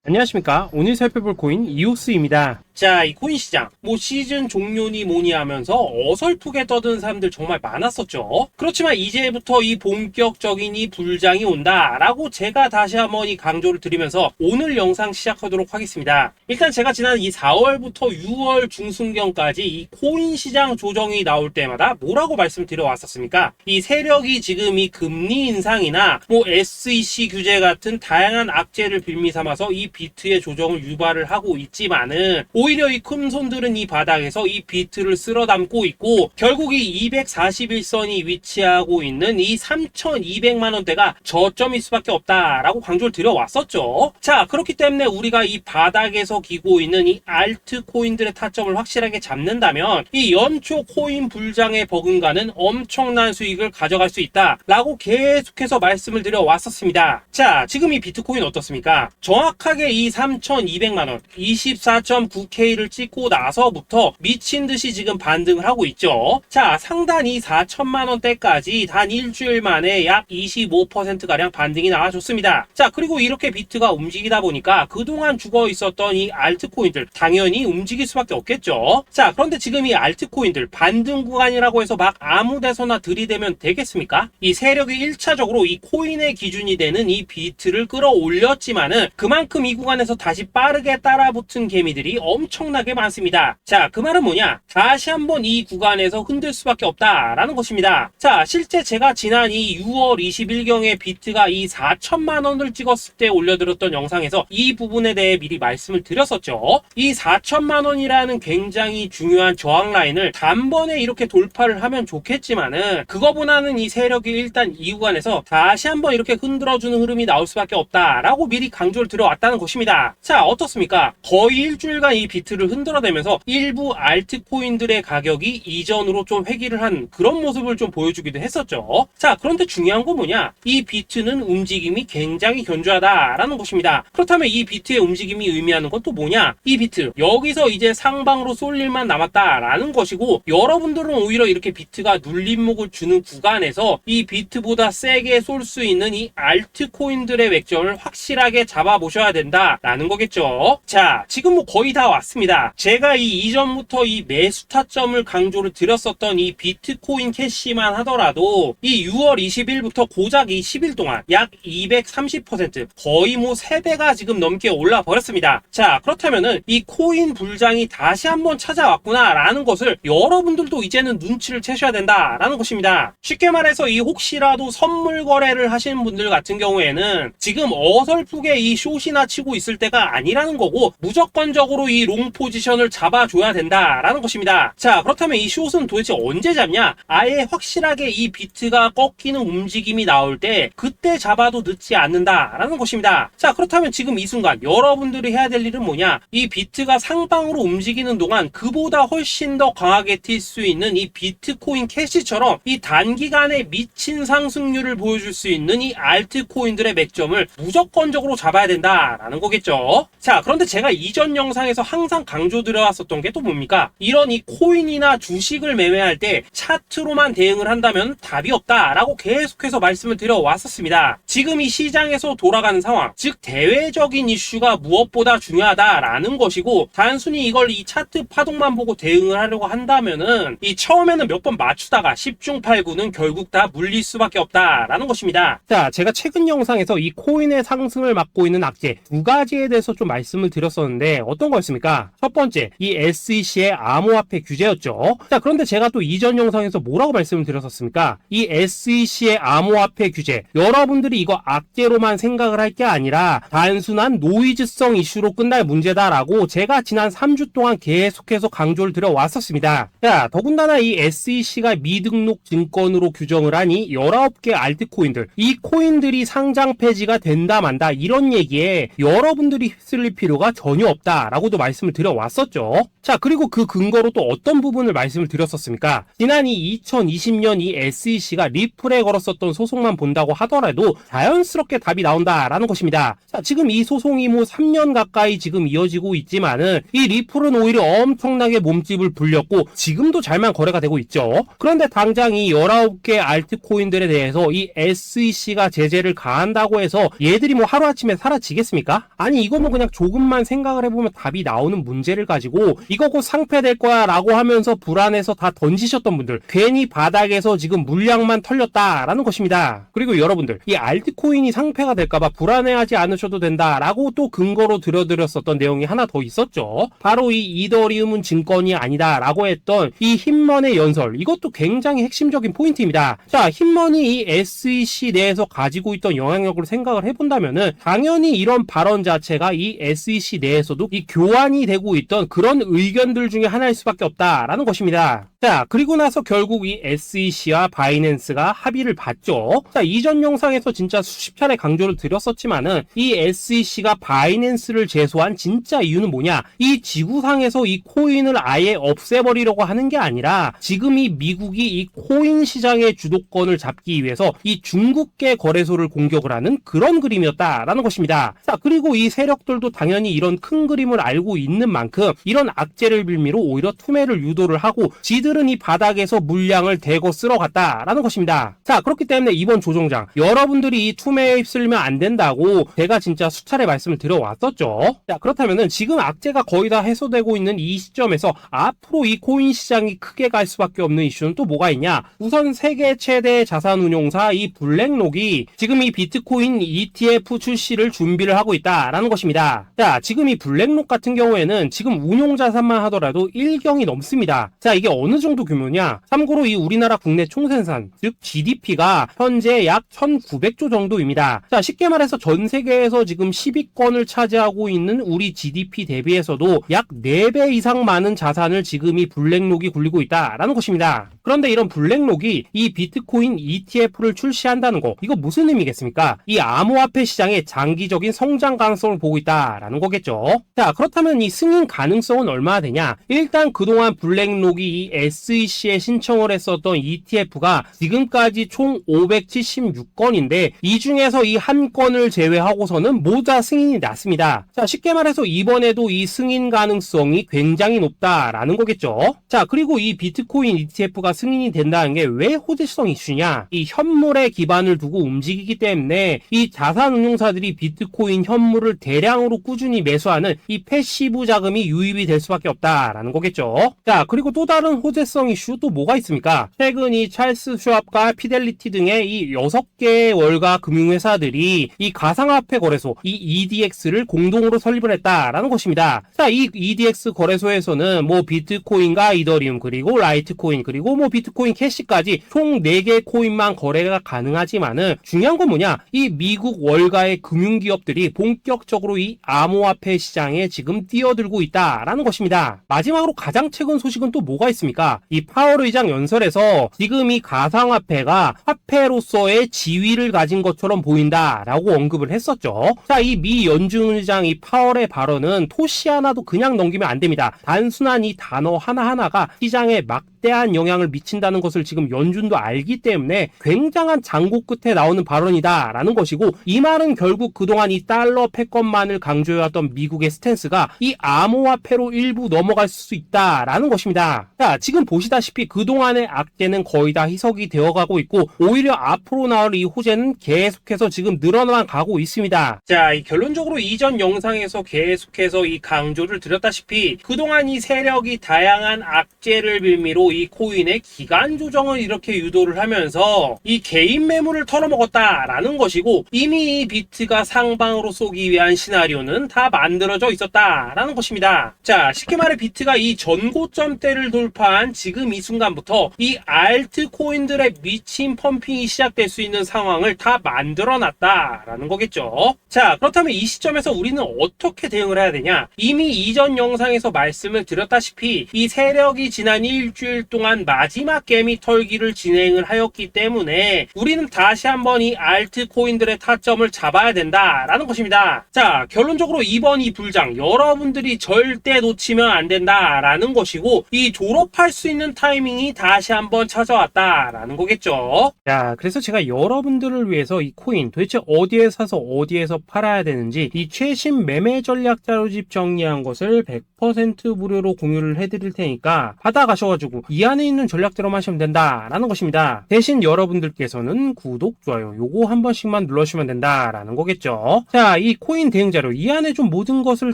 안녕하십니까. 오늘 살펴볼 코인 이오스입니다. 자, 이 코인 시장 시즌 종료니 뭐니 하면서 어설프게 떠드는 사람들 정말 많았었죠. 그렇지만 이제부터 이 본격적인 이 불장이 온다라고 제가 다시 한번 이 강조를 드리면서 오늘 영상 시작하도록 하겠습니다. 일단 제가 지난 이 4월부터 6월 중순경까지 이 코인 시장 조정이 나올 때마다 뭐라고 말씀드려 왔었습니까? 이 세력이 지금 이 금리 인상이나 SEC 규제 같은 다양한 악재를 빌미 삼아서 이 비트의 조정을 유발을 하고 있지만은 오히려 이 큰손들은 이 바닥에서 이 비트를 쓸어 담고 있고 결국 이 241선이 위치하고 있는 이 3,200만원대가 저점일 수밖에 없다라고 강조를 드려왔었죠. 자, 그렇기 때문에 우리가 이 바닥에서 기고 있는 이 알트코인들의 타점을 확실하게 잡는다면 이 연초 코인 불장에 버금가는 엄청난 수익을 가져갈 수 있다라고 계속해서 말씀을 드려왔었습니다. 자, 지금 이 비트코인 어떻습니까? 정확하게 이 3,200만원 24.9K를 찍고 나서부터 미친듯이 지금 반등을 하고 있죠. 자, 상단이 4천만원대까지 단 일주일 만에 약 25%가량 반등이 나와줬습니다. 자, 그리고 이렇게 비트가 움직이다 보니까 그동안 죽어 있었던 이 알트코인들 당연히 움직일 수밖에 없겠죠. 자, 그런데 지금 이 알트코인들 반등 구간이라고 해서 막 아무 데서나 들이대면 되겠습니까? 이 세력이 1차적으로 이 코인의 기준이 되는 이 비트를 끌어올렸지만은 그만큼 이 구간에서 다시 빠르게 따라붙은 개미들이 엄청나게 많습니다. 자, 그 말은 뭐냐? 다시 한번 이 구간에서 흔들 수밖에 없다라는 것입니다. 자, 실제 제가 지난 이 6월 20일경에 비트가 이 4천만원을 찍었을 때 올려드렸던 영상에서 이 부분에 대해 미리 말씀을 드렸었죠. 이 4천만원이라는 굉장히 중요한 저항 라인을 단번에 이렇게 돌파를 하면 좋겠지만은 그거보다는 이 세력이 일단 이 구간에서 다시 한번 이렇게 흔들어주는 흐름이 나올 수밖에 없다라고 미리 강조를 드려왔다는 것입니다. 자, 어떻습니까? 거의 일주일간 이 비트를 흔들어대면서 일부 알트코인들의 가격이 이전으로 좀 회귀를 한 그런 모습을 좀 보여주기도 했었죠. 자, 그런데 중요한 건 뭐냐? 이 비트는 움직임이 굉장히 견조하다라는 것입니다. 그렇다면 이 비트의 움직임이 의미하는 건 또 뭐냐? 이 비트 여기서 이제 상방으로 쏠 일만 남았다라는 것이고 여러분들은 오히려 이렇게 비트가 눌림목을 주는 구간에서 이 비트보다 세게 쏠 수 있는 이 알트코인들의 맥점을 확실하게 잡아보셔야 된다라는 거겠죠. 자, 지금 거의 다 왔습니다. 제가 이 이전부터 이 매수 타점을 강조를 드렸었던 이 비트코인 캐시만 하더라도 이 6월 20일부터 고작 이 10일 동안 약 230% 거의 3배가 지금 넘게 올라 버렸습니다. 자, 그렇다면은 이 코인 불장이 다시 한번 찾아왔구나 라는 것을 여러분들도 이제는 눈치를 채셔야 된다라는 것입니다. 쉽게 말해서 이 혹시라도 선물 거래를 하시는 분들 같은 경우에는 지금 어설프게 이 숏이나 치고 있을 때가 아니라는 거고 무조건적으로 이 롱 포지션을 잡아줘야 된다라는 것입니다. 자, 그렇다면 이 숏은 도대체 언제 잡냐? 아예 확실하게 이 비트가 꺾이는 움직임이 나올 때 그때 잡아도 늦지 않는다라는 것입니다. 자, 그렇다면 지금 이 순간 여러분들이 해야 될 일은 뭐냐? 이 비트가 상방으로 움직이는 동안 그보다 훨씬 더 강하게 튈 수 있는 이 비트코인 캐시처럼 이 단기간에 미친 상승률을 보여줄 수 있는 이 알트코인들의 맥점을 무조건적으로 잡아야 된다라는 거겠죠. 자, 그런데 제가 이전 영상에서 항상 강조드려왔었던 게 또 뭡니까? 이런 이 코인이나 주식을 매매할 때 차트로만 대응을 한다면 답이 없다라고 계속해서 말씀을 드려왔었습니다. 지금 이 시장에서 돌아가는 상황, 즉 대외적인 이슈가 무엇보다 중요하다라는 것이고 단순히 이걸 이 차트 파동만 보고 대응을 하려고 한다면은 이 처음에는 몇 번 맞추다가 10중 8구는 결국 다 물릴 수밖에 없다라는 것입니다. 자, 제가 최근 영상에서 이 코인의 상승을 막고 있는 악재 두 가지에 대해서 좀 말씀을 드렸었는데 어떤 거였습니까? 첫 번째, 이 SEC의 암호화폐 규제였죠. 자, 그런데 제가 또 이전 영상에서 뭐라고 말씀을 드렸었습니까? 이 SEC의 암호화폐 규제, 여러분들이 이거 악재로만 생각을 할 게 아니라 단순한 노이즈성 이슈로 끝날 문제다라고 제가 지난 3주 동안 계속해서 강조를 드려왔었습니다. 자, 더군다나 이 SEC가 미등록 증권으로 규정을 하니 19개 알트코인들, 이 코인들이 상장 폐지가 된다 만다 이런 얘기에 여러분들이 휩쓸릴 필요가 전혀 없다라고도 말씀을 말씀을 드려왔었죠. 자, 그리고 그 근거로 또 어떤 부분을 말씀을 드렸었습니까? 지난 이 2020년 이 SEC가 리플에 걸었었던 소송만 본다고 하더라도 자연스럽게 답이 나온다라는 것입니다. 자, 지금 이 소송이 뭐 3년 가까이 지금 이어지고 있지만은 이 리플은 오히려 엄청나게 몸집을 불렸고 지금도 잘만 거래가 되고 있죠. 그런데 당장 이 19개 알트코인들에 대해서 이 SEC가 제재를 가한다고 해서 얘들이 뭐 하루아침에 사라지겠습니까? 아니, 이거 뭐 그냥 조금만 생각을 해보면 답이 나오는 문제를 가지고 이거 곧 상폐될 거야 라고 하면서 불안해서 다 던지셨던 분들, 괜히 바닥에서 지금 물량만 털렸다라는 것입니다. 그리고 여러분들, 이 알트코인이 상폐가 될까봐 불안해하지 않으셔도 된다라고 또 근거로 들어드렸었던 내용이 하나 더 있었죠. 바로 이 이더리움은 증권이 아니다 라고 했던 이 힙먼의 연설, 이것도 굉장히 핵심적인 포인트입니다. 자, 힙먼이 이 SEC 내에서 가지고 있던 영향력을 생각을 해본다면은 당연히 이런 발언 자체가 이 SEC 내에서도 이 교환이 되고 있던 그런 의견들 중에 하나일 수밖에 없다라는 것입니다. 자, 그리고 나서 결국 이 SEC와 바이낸스가 합의를 봤죠. 자, 이전 영상에서 진짜 수십 차례 강조를 드렸었지만은 이 SEC가 바이낸스를 제소한 진짜 이유는 뭐냐? 이 지구상에서 이 코인을 아예 없애버리려고 하는 게 아니라 지금 이 미국이 이 코인 시장의 주도권을 잡기 위해서 이 중국계 거래소를 공격을 하는 그런 그림이었다라는 것입니다. 자, 그리고 이 세력들도 당연히 이런 큰 그림을 알고 있는 만큼 이런 악재를 빌미로 오히려 투매를 유도를 하고 지들은 이 바닥에서 물량을 대거 쓸어갔다라는 것입니다. 자, 그렇기 때문에 이번 조정장 여러분들이 이 투매에 휩쓸리면 안 된다고 제가 진짜 수차례 말씀을 드려왔었죠. 자, 그렇다면은 지금 악재가 거의 다 해소되고 있는 이 시점에서 앞으로 이 코인 시장이 크게 갈 수밖에 없는 이슈는 또 뭐가 있냐? 우선 세계 최대 자산운용사 이 블랙록이 지금 이 비트코인 ETF 출시를 준비를 하고 있다라는 것입니다. 자, 지금 이 블랙록 같은 경우에는 지금 운용 자산만 하더라도 1경이 넘습니다. 자, 이게 어느 정도 규모냐? 참고로 이 우리나라 국내 총생산, 즉 GDP가 현재 약 1900조 정도입니다. 자, 쉽게 말해서 전 세계에서 지금 10위권을 차지하고 있는 우리 GDP 대비해서도 약 4배 이상 많은 자산을 지금 이 블랙록이 굴리고 있다라는 것입니다. 그런데 이런 블랙록이 이 비트코인 ETF를 출시한다는 거, 이거 무슨 의미겠습니까? 이 암호화폐 시장의 장기적인 성장 가능성을 보고 있다라는 거겠죠. 자, 그렇다면 이 승인 가능성은 얼마나 되냐? 일단 그동안 블랙록이 이 SEC에 신청을 했었던 ETF가 지금까지 총 576건인데 이 중에서 이 한 건을 제외하고서는 모두 다 승인이 났습니다. 자, 쉽게 말해서 이번에도 이 승인 가능성이 굉장히 높다라는 거겠죠. 자, 그리고 이 비트코인 ETF가 승인이 된다는 게 왜 호재성 이슈냐? 이 현물에 기반을 두고 움직이기 때문에 이 자산운용사들이 비트코인 현물을 대량으로 꾸준히 매수하는 이 패시브 자금이 유입이 될 수밖에 없다라는 거겠죠. 자, 그리고 또 다른 호재성 이슈 또 뭐가 있습니까? 최근 이 찰스 슈왑과 피델리티 등의 이 6개의 월가 금융회사들이 이 가상화폐 거래소 이 EDX를 공동으로 설립을 했다라는 것입니다. 자, 이 EDX 거래소에서는 뭐 비트코인과 이더리움 그리고 라이트코인 그리고 뭐 비트코인 캐시까지 총 4개 코인만 거래가 가능하지만은 중요한 건 뭐냐? 이 미국 월가의 금융기업들이 본격적으로 이 암호화폐 시장에 지금 뛰어들고 있다라는 것입니다. 마지막으로 가장 최근 소식은 또 뭐가 있습니까? 이 파월 의장 연설에서 지금 이 가상화폐가 화폐로서의 지위를 가진 것처럼 보인다라고 언급을 했었죠. 자, 이 미 연준 의장 이 파월의 발언은 토시 하나도 그냥 넘기면 안 됩니다. 단순한 이 단어 하나하나가 시장에 막대한 영향을 미친다는 것을 지금 연준도 알기 때문에 굉장한 장고 끝에 나오는 발언이다라는 것이고, 이 말은 결국 그동안 이 달러 패권만을 강조해왔던 미국의 스탠스가 이 암호화폐로 일부 넘어갈 수 있다라는 것입니다. 자, 지금 보시다시피 그동안의 악재는 거의 다 희석이 되어가고 있고 오히려 앞으로 나올 이 호재는 계속해서 지금 늘어나만 가고 있습니다. 자, 이 결론적으로 이전 영상에서 계속해서 이 강조를 드렸다시피 그동안 이 세력이 다양한 악재를 빌미로 이 코인의 기간 조정을 이렇게 유도를 하면서 이 개인 매물을 털어먹었다라는 것이고, 이미 이 비트가 상방으로 쏘기 위한 시나리오는 다 만들어져 있었다라는 것입니다. 자, 쉽게 말해 비트가 이 전고점대를 돌파한 지금 이 순간부터 이 알트코인들의 미친 펌핑이 시작될 수 있는 상황을 다 만들어 놨다라는 거겠죠. 자, 그렇다면 이 시점에서 우리는 어떻게 대응을 해야 되냐? 이미 이전 영상에서 말씀을 드렸다시피 이 세력이 지난 일주일 동안 마지막 개미 털기를 진행을 하였기 때문에 우리는 다시 한번 이 알트코인들의 타점을 잡아야 된다라는 것입니다. 자, 결론적으로 이번 이 불장, 여러분 여러분들이 절대 놓치면 안 된다라는 것이고, 이 졸업할 수 있는 타이밍이 다시 한번 찾아왔다라는 거겠죠. 자, 그래서 제가 여러분들을 위해서 이 코인 도대체 어디에 사서 어디에서 팔아야 되는지 이 최신 매매 전략 자료집 정리한 것을 100% 무료로 공유를 해드릴 테니까 받아가셔가지고 이 안에 있는 전략대로만 하시면 된다라는 것입니다. 대신 여러분들께서는 구독, 좋아요 요거 한 번씩만 눌러주시면 된다라는 거겠죠. 자, 이 코인 대응 자료 이 안에 좀 모든 것을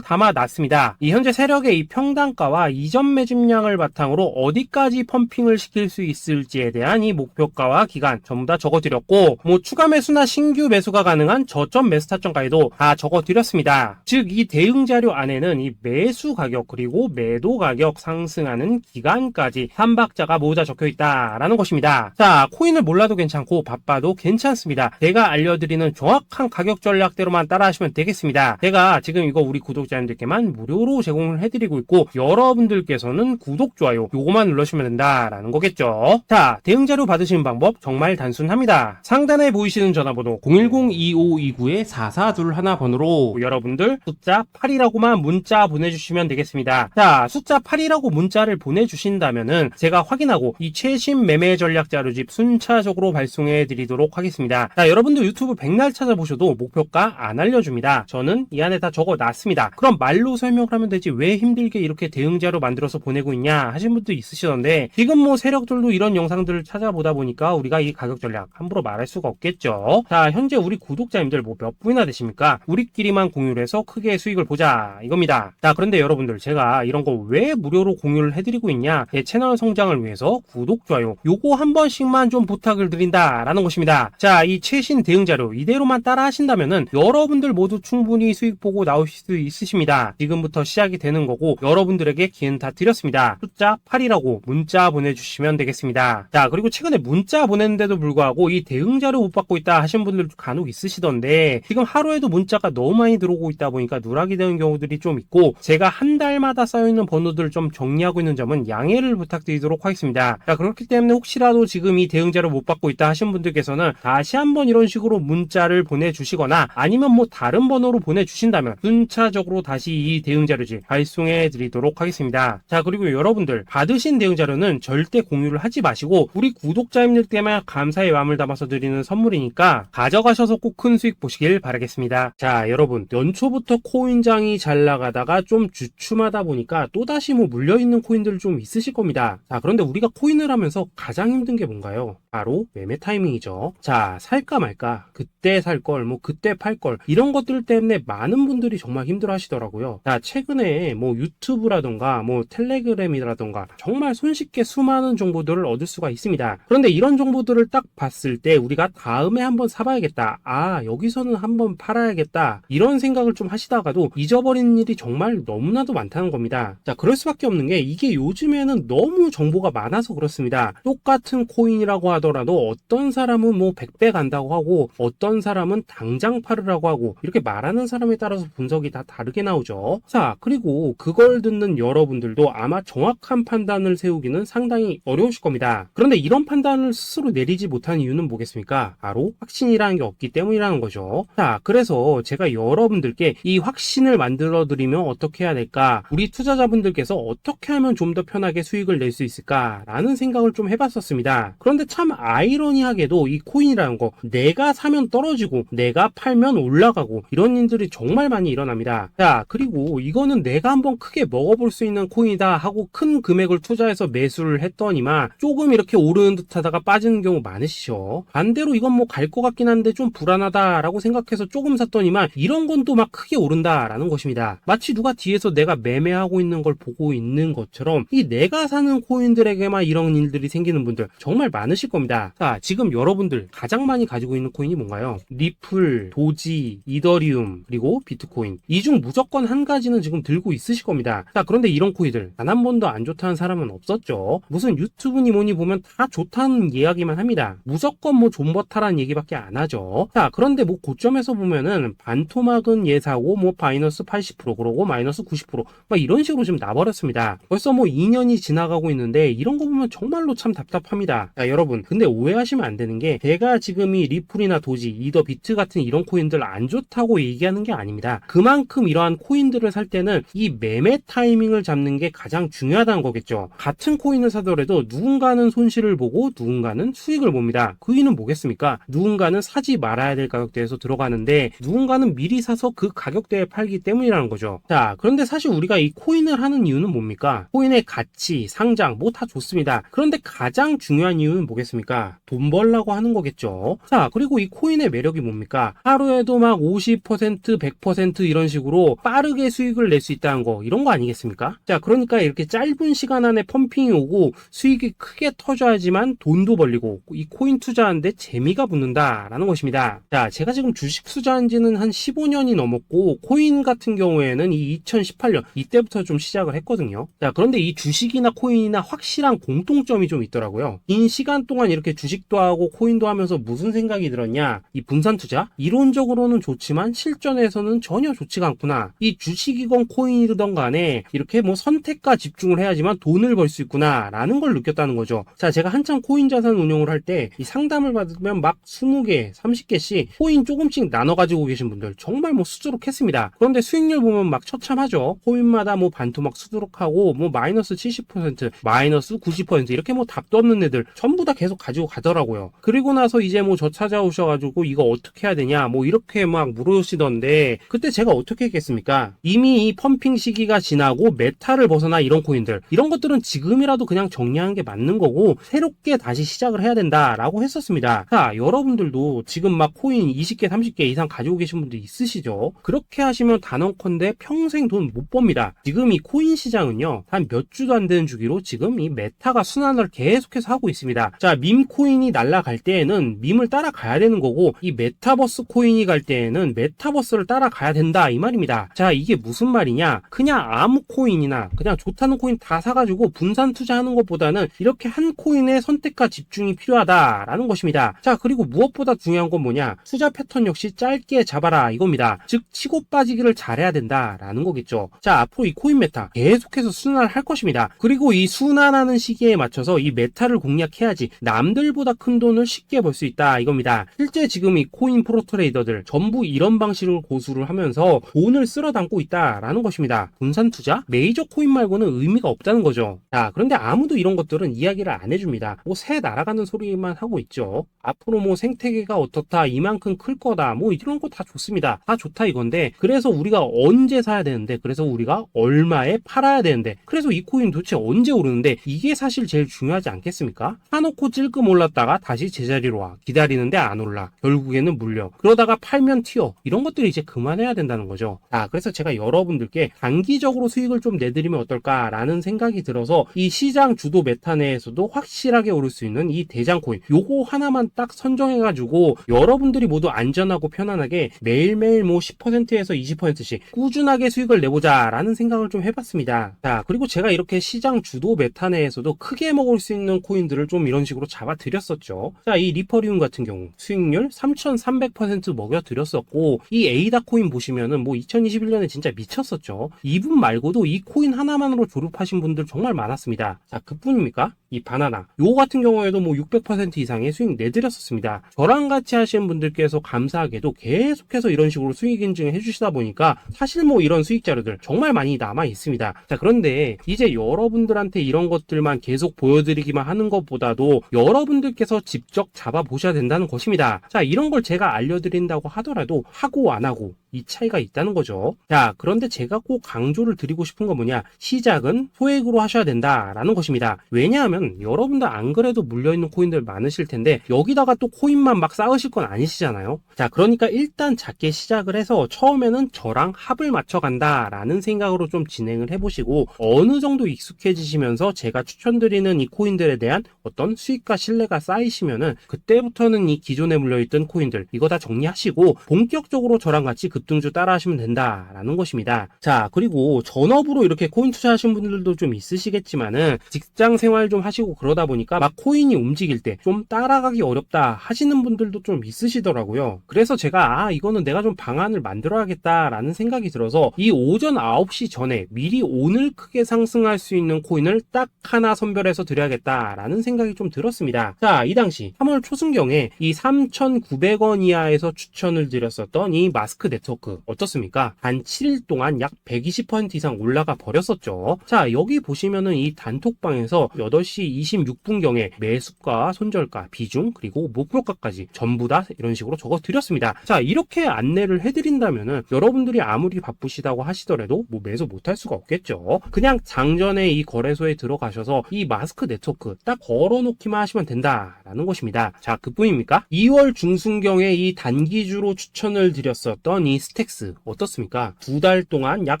담아놨습니다. 이 현재 세력의 이 평단가와 이전 매집량을 바탕으로 어디까지 펌핑을 시킬 수 있을지에 대한 이 목표가와 기간 전부 다 적어드렸고, 뭐 추가 매수나 신규 매수가 가능한 저점 매수 타점까지도 다 적어드렸습니다. 즉 이 대응 자료 안에는 이 매수 가격 그리고 매도 가격 상승하는 기간까지 3박자가 모두 다 적혀있다라는 것입니다. 자, 코인을 몰라도 괜찮고 바빠도 괜찮습니다. 제가 알려드리는 정확한 가격 전략대로만 따라하시면 되겠습니다. 제가 지금 이거 우리 구독자님들께만 무료로 제공을 해드리고 있고, 여러분들께서는 구독, 좋아요 요거만 눌러주시면 된다라는 거겠죠. 자, 대응 자료 받으시는 방법 정말 단순합니다. 상단에 보이시는 전화번호 010-2529-4421 번호로 여러분들 숫자 8이라고만 문자 보내주시면 되겠습니다. 자, 숫자 8이라고 문자를 보내주신다면은 제가 확인하고 이 최신 매매 전략 자료집 순차적으로 발송해 드리도록 하겠습니다. 자, 여러분들 유튜브 백날 찾아보셔도 목표가 안 알려줍니다. 저는 이 안에 다 적어놨습니다. 그럼 말로 설명을 하면 되지 왜 힘들게 이렇게 대응 자료 만들어서 보내고 있냐 하신 분도 있으시던데, 지금 뭐 세력들도 이런 영상들을 찾아보다 보니까 우리가 이 가격 전략 함부로 말할 수가 없겠죠. 자, 현재 우리 구독자님들 뭐 몇 분이나 되십니까? 우리끼리만 공유를 해서 크게 수익을 보자 이겁니다. 자, 그런데 여러분들 제가 이런 거 왜 무료로 공유를 해드리고 있냐? 제 채널 성장을 위해서 구독, 좋아요 요거 한 번씩만 좀 부탁을 드린다라는 것입니다. 자, 이 최신 대응 자료 이대로만 따라 하신다면은 여러분들 모두 충분히 수익 보고 나오실 수 있으십니다. 지금부터 시작이 되는 거고 여러분들에게 기회는 다 드렸습니다. 숫자 8이라고 문자 보내주시면 되겠습니다. 자, 그리고 최근에 문자 보냈는데도 불구하고 이 대응 자료 못 받고 있다 하신 분들 간혹 있으시던데, 지금 하루에도 문자가 너무 많이 들어오고 있다 보니까 누락이 되는 경우들이 좀 있고, 제가 한 달마다 쌓여있는 번호들을 좀 정리하고 있는 점은 양해를 부탁드리도록 하겠습니다. 자, 그렇기 때문에 혹시라도 지금 이 대응 자료 못 받고 있다 하신 분들께서는 다시 한번 이런 식으로 문자를 보내주시거나 아니면 뭐 다른 번호로 보내주신다면 순차적으로 다시 이 대응 자료지 발송해 드리도록 하겠습니다. 자, 그리고 여러분들 받으신 대응 자료는 절대 공유를 하지 마시고 우리 구독자님들께만 감사의 마음을 담아서 드리는 선물이니까 가져가셔서 꼭 큰 수익 보시길 바라겠습니다. 자, 여러분 연초부터 코인장이 잘 나가다가 좀 주춤하다 보니까 또다시 뭐 물려있는 코인들 좀 있으실 겁니다. 자, 그런데 우리가 코인을 하면서 가장 힘든 게 뭔가요? 바로 매매 타이밍이죠. 자, 살까 말까, 그때 살 걸, 뭐 그때 팔 걸, 이런 것들 때문에 많은 분들이 정말 힘들어 하시더라고요. 자, 최근에 뭐 유튜브라던가 뭐 텔레그램이라던가 정말 손쉽게 수많은 정보들을 얻을 수가 있습니다. 그런데 이런 정보들을 딱 봤을 때 우리가 다음에 한번 사봐야겠다, 아 여기서는 한번 팔아야겠다, 이런 생각을 좀 하시다가도 잊어버리는 일이 정말 너무나도 많다는 겁니다. 자, 그럴 수밖에 없는 게 이게 요즘에는 너무 정보가 많아서 그렇습니다. 똑같은 코인이라고 하더라도 어떤 사람은 뭐 100배 간다고 하고 어떤 사람은 당장 팔으라고 하고, 이렇게 말하는 사람에 따라서 분석이 다 다르게 나오죠. 자, 그리고 그걸 듣는 여러분들도 아마 정확한 판단을 세우기는 상당히 어려우실 겁니다. 그런데 이런 판단을 스스로 내리지 못한 이유는 뭐겠습니까? 바로 확신이라는 게 없기 때문이라는 거죠. 자, 그래서 제가 여러분들께 이 확신을 만들어 드리면 어떻게 해야 될까, 우리 투자자분들께서 어떻게 하면 좀 더 편하게 수익을 낼 수 있을까 라는 생각을 좀 해봤었습니다. 그런데 참 아이러니하게도 이 코인이라는 거 내가 사면 떨어지고 내가 팔면 올라가고 이런 일들이 정말 많이 일어납니다. 자, 그리고 이거는 내가 한번 크게 먹어볼 수 있는 코인이다 하고 큰 금액을 투자해서 매수를 했더니만 조금 이렇게 오르는 듯 하다가 빠지는 경우 많으시죠. 반대로 이건 뭐 갈 것 같긴 한데 좀 불안하다 라고 생각해서 조금 샀더니만 이런 건 또 막 크게 오른다 라는 것입니다. 마치 누가 뒤에서 내가 매매하고 있는 걸 보고 있는 것처럼 이 내가 사는 코인들에게만 이런 일들이 생기는 분들 정말 많으실 겁니다. 자, 지금 여러분들 가장 많이 가지고 있는 코인이 뭔가요? 리플, 도지, 이더리움, 그리고 비트코인. 이 중 무조건 한 가지는 지금 들고 있으실 겁니다. 자, 그런데 이런 코인들 단 한 번도 안 좋다는 사람은 없었죠. 무슨 유튜브니 뭐니 보면 다 좋다는 이야기만 합니다. 무조건 뭐 존버타라는 얘기밖에 안 하죠. 자, 그런데 뭐 고점에서 보면은 반토막은 예사고 뭐 마이너스 80% 그러고 마이너스 90% 막 이런 식으로 지금 나버렸습니다. 벌써 뭐 2년이 지나가고 있는데 이런 거 보면 정말로 참 답답합니다. 자, 여러분 근데 오해하시면 안 되는 게 제가 지금 이 리플이나 도지, 이더 비트 같은 이런 코인들 안 좋다고 얘기하는 게 아닙니다. 그만큼 이러한 코인들을 살 때는 이 매매 타이밍을 잡는 게 가장 중요하다는 거겠죠. 같은 코인을 사더라도 누군가는 손실을 보고 누군가는 수익을 봅니다. 그 이유는 뭐겠습니까? 누군가는 사지 말아야 될 가격대에서 들어가는데 누군가는 미리 사서 그 가격대에 팔기 때문이라는 거죠. 자, 그런데 사실 우리가 이 코인을 하는 이유는 뭡니까? 코인의 가치, 상장 뭐 다 좋습니다. 그런데 가장 중요한 이유는 뭐겠습니까? 돈 벌라고 하는 거겠죠. 자, 그리고 이 코인의 매력이 뭡니까? 하루에도 막 50%, 100% 이런 식으로 빠르게 수익을 낼 수 있다는 거, 이런 거 아니겠습니까? 자, 그러니까 이렇게 짧은 시간 안에 펌핑이 오고 수익이 크게 터져야지만 돈도 벌리고 이 코인 투자하는데 재미가 붙는다라는 것입니다. 자, 제가 지금 주식 투자한 지는 한 15년이 넘었고 코인 같은 경우에는 이 2018년 이때부터 좀 시작을 했거든요. 자, 그런데 이 주식이나 코인이나 확실한 공통점이 좀 있더라고요. 긴 시간 동안 이렇게 주식도 하고 코인도 하면서 무슨 생각이 들었냐? 이 분산 투자? 이론적으로는 좋지만 실전에서는 전혀 좋지가 않구나. 이 주식이건 코인이든 간에 이렇게 뭐 선택과 집중을 해야지만 돈을 벌 수 있구나 라는 걸 느꼈다는 거죠. 자, 제가 한참 코인 자산 운용을 할 때 이 상담을 받으면 막 20개, 30개씩 코인 조금씩 나눠 가지고 계신 분들 정말 뭐 수두룩했습니다. 그런데 수익률 보면 막 처참하죠. 코인마다 뭐 반토막 수두룩하고 뭐 마이너스 70%, 마이너스 90% 이렇게 뭐 답도 없는 애들 전부 다 계속 가지고 가더라고요. 그리고 나서 이제 뭐 저 찾아오셔가지고 이거 어떻게 해야 되냐 뭐 이렇게 막 물으시던데 그때 제가 어떻게 했겠습니까? 이미 이 펌핑 시기가 지나고 메타를 벗어나 이런 코인들 이런 것들은 지금이라도 그냥 정리하는 게 맞는 거고 새롭게 다시 시작을 해야 된다라고 했었습니다. 자, 여러분들도 지금 막 코인 20개, 30개 이상 가지고 계신 분들 있으시죠? 그렇게 하시면 단언컨대 평생 돈 못 법니다. 지금 이 코인 시장은요 한 몇 주도 안 되는 주기로 지금 이 메타가 순환을 계속해서 하고 있습니다. 자, 밈 코인이 날아갈 때에는 밈을 따라가야 되는 거고 이 메타버스 코인이 갈 때에는 메타버스를 따라가야 된다 이 말입니다. 자, 이게 무슨 말이냐? 그냥 아무 코인이나 그냥 좋다는 코인 다 사가지고 분산 투자하는 것보다는 이렇게 한 코인에 선택과 집중이 필요하다라는 것입니다. 자, 그리고 무엇보다 중요한 건 뭐냐? 투자 패턴 역시 짧게 잡아라 이겁니다. 즉 치고 빠지기를 잘해야 된다라는 거겠죠. 자, 앞으로 이 코인 메타 계속해서 순환을 할 것입니다. 그리고 이 순환하는 시기에 맞춰서 이 메타를 공략해야지 남들보다 큰 돈을 쉽게 벌 수 있다 이겁니다. 실제 지금 이 코인 프로 트레이더들 전부 이런 방식을 고수를 하면서 돈을 쓸어 담고 있다라는 것입니다. 분산 투자? 메이저 코인 말고는 의미가 없다는 거죠. 자, 그런데 아무도 이런 것들은 이야기를 안 해줍니다. 뭐 새 날아가는 소리만 하고 있죠. 앞으로 뭐 생태계가 어떻다, 이만큼 클 거다, 뭐 이런 거 다 좋습니다. 다 좋다 이건데 그래서 우리가 언제 사야 되는데 그래서 우리가 얼마에 팔아야 되는데 그래서 이 코인 도대체 언제 오르는데 이게 사실 제일 중요하지 않겠습니까? 사놓고 찔끔 올랐다가 다시 제자리로 와 기다리는데 안 올라 결국에는 물려 그러다가 팔면 튀어 이런 것들이 이제 그만해야 된다는 거죠. 자, 그래서 제가 여러분들께 단기적으로 수익을 좀 내드리면 어떨까라는 생각이 들어서 이 시장 주도 메타 내에서도 확실하게 오를 수 있는 이 대장 코인 요거 하나만 딱 선정해가지고 여러분들이 모두 안전하고 편안하게 매일매일 뭐 10%에서 20%씩 꾸준하게 수익을 내보자 라는 생각을 좀 해봤습니다. 자, 그리고 제가 이렇게 시장 주도 메타 내에서도 크게 먹을 수 있는 코인들을 좀 이런 식으로 잡아드렸었죠. 자, 이 리퍼리움 같은 경우 수익률 3300% 먹여드렸었고 이 에이다 코인 보시면은 뭐 2021년에 진짜 미쳤었죠. 이분 말고도 이 코인 하나만으로 졸업하신 분들 정말 많았습니다. 자, 그뿐입니까? 이 바나나 요거 같은 경우에도 뭐 600% 이상의 수익 내드렸었습니다. 저랑 같이 하시는 분들께서 감사하게도 계속해서 이런 식으로 수익 인증을 해주시다 보니까 사실 뭐 이런 수익 자료들 정말 많이 남아 있습니다. 자, 그런데 이제 여러분들한테 이런 것들만 계속 보여드리기만 하는 것보다도 여러분들께서 직접 잡아보셔야 된다는 것입니다. 자, 이런 걸 제가 알려드린다고 하더라도 하고 안 하고 이 차이가 있다는 거죠. 자, 그런데 제가 꼭 강조를 드리고 싶은 건 뭐냐? 시작은 소액으로 하셔야 된다라는 것입니다. 왜냐하면 여러분들 안 그래도 물려있는 코인들 많으실 텐데 여기다가 또 코인만 막 쌓으실 건 아니시잖아요. 자, 그러니까 일단 작게 시작을 해서 처음에는 저랑 합을 맞춰간다라는 생각으로 좀 진행을 해보시고 어느 정도 익숙해지시면서 제가 추천드리는 이 코인들에 대한 어떤 수익과 신뢰가 쌓이시면은 그때부터는 이 기존에 물려있던 코인들 이거 다 정리하시고 본격적으로 저랑 같이 그 급등주 따라 하시면 된다라는 것입니다. 자, 그리고 전업으로 이렇게 코인 투자하시는 분들도 좀 있으시겠지만은 직장 생활 좀 하시고 그러다 보니까 막 코인이 움직일 때 좀 따라가기 어렵다 하시는 분들도 좀 있으시더라고요. 그래서 제가 이거는 내가 좀 방안을 만들어야겠다라는 생각이 들어서 이 오전 9시 전에 미리 오늘 크게 상승할 수 있는 코인을 딱 하나 선별해서 드려야겠다라는 생각이 좀 들었습니다. 자, 이 당시 3월 초순경에 이 3,900원 이하에서 추천을 드렸었던 이 마스크 네트워크 어떻습니까? 단 7일 동안 약 120% 이상 올라가 버렸었죠. 자, 여기 보시면은 이 단톡방에서 8시 26분경에 매수가, 손절가, 비중, 그리고 목표가까지 전부 다 이런 식으로 적어 드렸습니다. 자, 이렇게 안내를 해드린다면은 여러분들이 아무리 바쁘시다고 하시더라도 뭐 매수 못할 수가 없겠죠. 그냥 장전에 이 거래소에 들어가셔서 이 마스크 네트워크 딱 걸어놓기만 하시면 된다라는 것입니다. 자, 그뿐입니까? 2월 중순경에 이 단기주로 추천을 드렸었던 이 스택스 어떻습니까? 2달 동안 약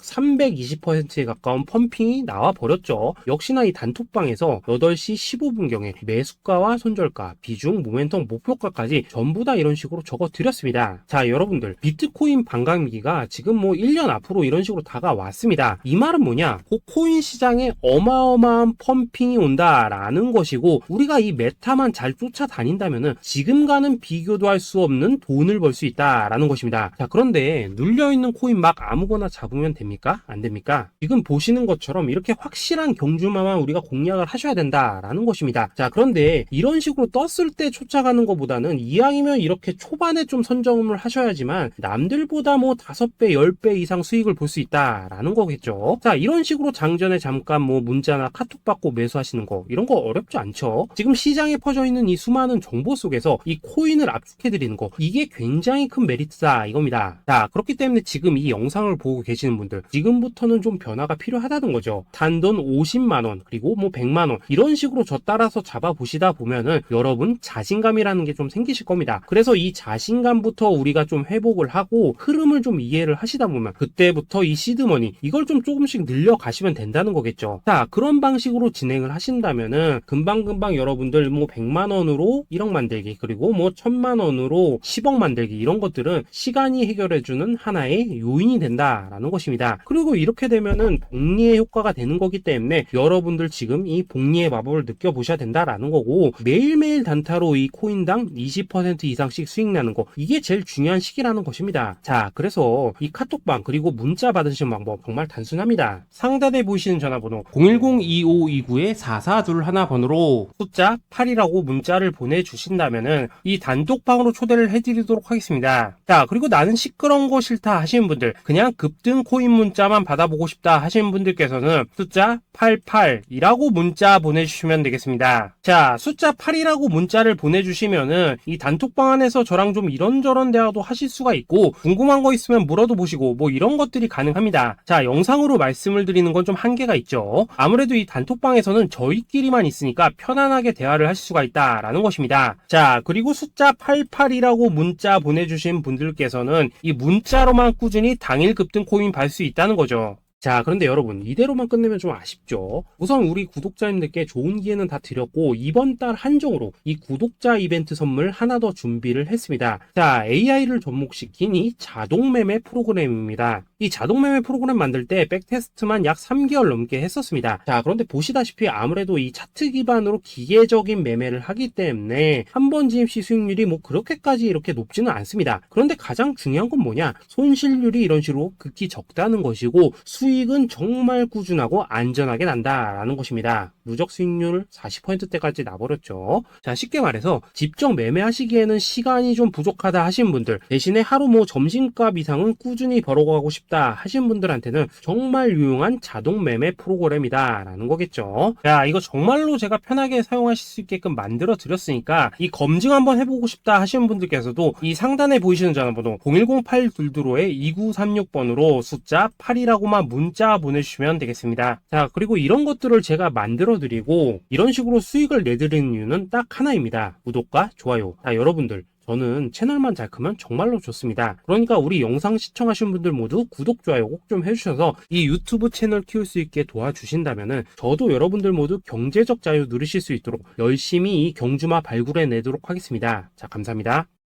320%에 가까운 펌핑이 나와 버렸죠. 역시나 이 단톡방에서 8시 15분경에 매수가와 손절가, 비중, 모멘텀, 목표가까지 전부 다 이런 식으로 적어 드렸습니다. 자, 여러분들 비트코인 반감기가 지금 뭐 1년 앞으로 이런 식으로 다가왔습니다. 이 말은 뭐냐? 그 코인 시장에 어마어마한 펌핑이 온다라는 것이고 우리가 이 메타만 잘 쫓아다닌다면은 지금과는 비교도 할 수 없는 돈을 벌 수 있다라는 것입니다. 자, 그런데 눌려있는 코인 막 아무거나 잡으면 됩니까? 안 됩니까? 지금 보시는 것처럼 이렇게 확실한 경주마만 우리가 공략을 하셔야 된다라는 것입니다. 자, 그런데 이런 식으로 떴을 때 쫓아가는 것보다는 이왕이면 이렇게 초반에 좀 선점을 하셔야지만 남들보다 뭐 5배, 10배 이상 수익을 볼 수 있다라는 거겠죠. 자, 이런 식으로 장전에 잠깐 뭐 문자나 카톡 받고 매수하시는 거 이런 거 어렵지 않죠. 지금 시장에 퍼져 있는 이 수많은 정보 속에서 이 코인을 압축해드리는 거 이게 굉장히 큰 메리트다 이겁니다. 자, 그렇기 때문에 지금 이 영상을 보고 계시는 분들 지금부터는 좀 변화가 필요하다는 거죠. 단돈 50만원 그리고 뭐 100만원 이런 식으로 저 따라서 잡아보시다 보면은 여러분 자신감이라는 게 좀 생기실 겁니다. 그래서 이 자신감부터 우리가 좀 회복을 하고 흐름을 좀 이해를 하시다 보면 그때부터 이 시드머니 이걸 좀 조금씩 늘려가시면 된다는 거겠죠. 자, 그런 방식으로 진행을 하신다면은 금방금방 여러분들 뭐 100만원으로 1억 만들기 그리고 뭐 1000만원으로 10억 만들기 이런 것들은 시간이 해결해주는 하나의 요인이 된다라는 것입니다. 그리고 이렇게 되면은 복리의 효과가 되는 거기 때문에 여러분들 지금 이 복리의 마법을 느껴보셔야 된다라는 거고 매일매일 단타로 이 코인당 20% 이상씩 수익 나는 거 이게 제일 중요한 시기라는 것입니다. 자, 그래서 이 카톡방 그리고 문자 받으시는 방법 정말 단순합니다. 상단에 보이시는 전화번호 010-2529-4421 번호로 숫자 8이라고 문자를 보내주신다면은 이 단톡방으로 초대를 해드리도록 하겠습니다. 자, 그리고 나는 시끄러운 거 싫다 하시는 분들 그냥 급등 코인 문자만 받아보고 싶다 하시는 분들께서는 숫자 88이라고 문자 보내주시면 되겠습니다. 자, 숫자 8이라고 문자를 보내주시면은 이 단톡방 안에서 저랑 좀 이런저런 대화도 하실 수가 있고 궁금한 거 있으면 물어도 보시고 뭐 이런 것들이 가능합니다. 자, 영상으로 말씀을 드리는 건 좀 한계가 있죠. 아무래도 이 단톡방에서는 저희끼리만 있으니까 편안하게 대화를 하실 수가 있다라는 것입니다. 자, 그리고 숫자 88이라고 문자 보내주신 분들께서는 이 문자로만 꾸준히 당일 급등 코인 받을 수 있다는 거죠. 자, 그런데 여러분 이대로만 끝내면 좀 아쉽죠. 우선 우리 구독자님들께 좋은 기회는 다 드렸고 이번 달 한정으로 이 구독자 이벤트 선물 하나 더 준비를 했습니다. 자, AI를 접목시킨 이 자동매매 프로그램입니다. 이 자동매매 프로그램 만들 때 백테스트만 약 3개월 넘게 했었습니다. 자, 그런데 보시다시피 아무래도 이 차트 기반으로 기계적인 매매를 하기 때문에 한 번 진입 시 수익률이 뭐 그렇게까지 이렇게 높지는 않습니다. 그런데 가장 중요한 건 뭐냐? 손실률이 이런 식으로 극히 적다는 것이고 수익은 정말 꾸준하고 안전하게 난다라는 것입니다. 누적 수익률 40%대까지 나버렸죠. 자, 쉽게 말해서 직접 매매하시기에는 시간이 좀 부족하다 하시는 분들 대신에 하루 뭐 점심값 이상은 꾸준히 벌어가고 싶다 하시는 분들한테는 정말 유용한 자동 매매 프로그램이다 라는 거겠죠. 자, 이거 정말로 제가 편하게 사용하실 수 있게끔 만들어 드렸으니까 이 검증 한번 해보고 싶다 하시는 분들께서도 이 상단에 보이시는 전화번호 010-822-2936번으로 숫자 8이라고만 문자 보내주시면 되겠습니다. 자, 그리고 이런 것들을 제가 만들어 드리고 이런 식으로 수익을 내드리는 이유는 딱 하나입니다. 구독과 좋아요. 자, 여러분들 저는 채널만 잘 크면 정말로 좋습니다. 그러니까 우리 영상 시청하시는 분들 모두 구독, 좋아요 꼭 좀 해주셔서 이 유튜브 채널 키울 수 있게 도와주신다면은 저도 여러분들 모두 경제적 자유 누리실 수 있도록 열심히 이 경주마 발굴해 내도록 하겠습니다. 자, 감사합니다.